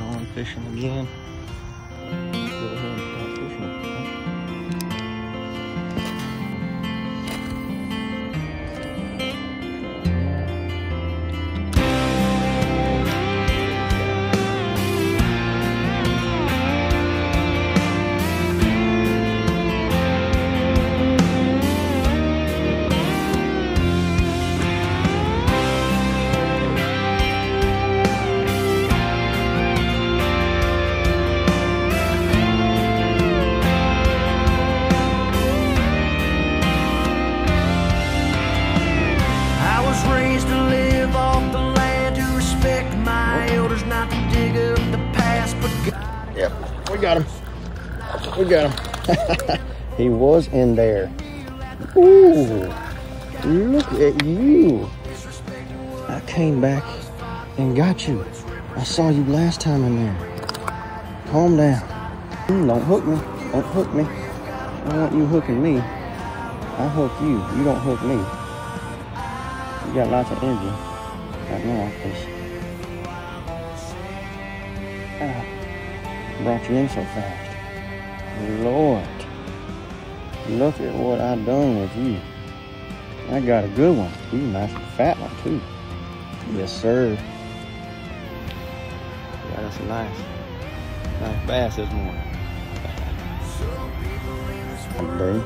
on fishing again. Go ahead and start fishing. Yep, we got him. We got him. He was in there. Ooh, look at you. I came back and got you. I saw you last time in there. Calm down. Don't hook me. Don't hook me. I don't want you hooking me. I hook you. You don't hook me. You got lots of energy right now, because brought you in so fast. Lord, look at what I done with you. I got a good one. You a nice fat one too. Yes, sir. Got us a nice bass this morning. Buddy.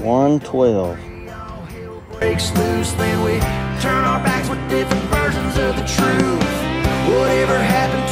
112. Breaks loose, then we turn our backs with different versions of the truth. Whatever happened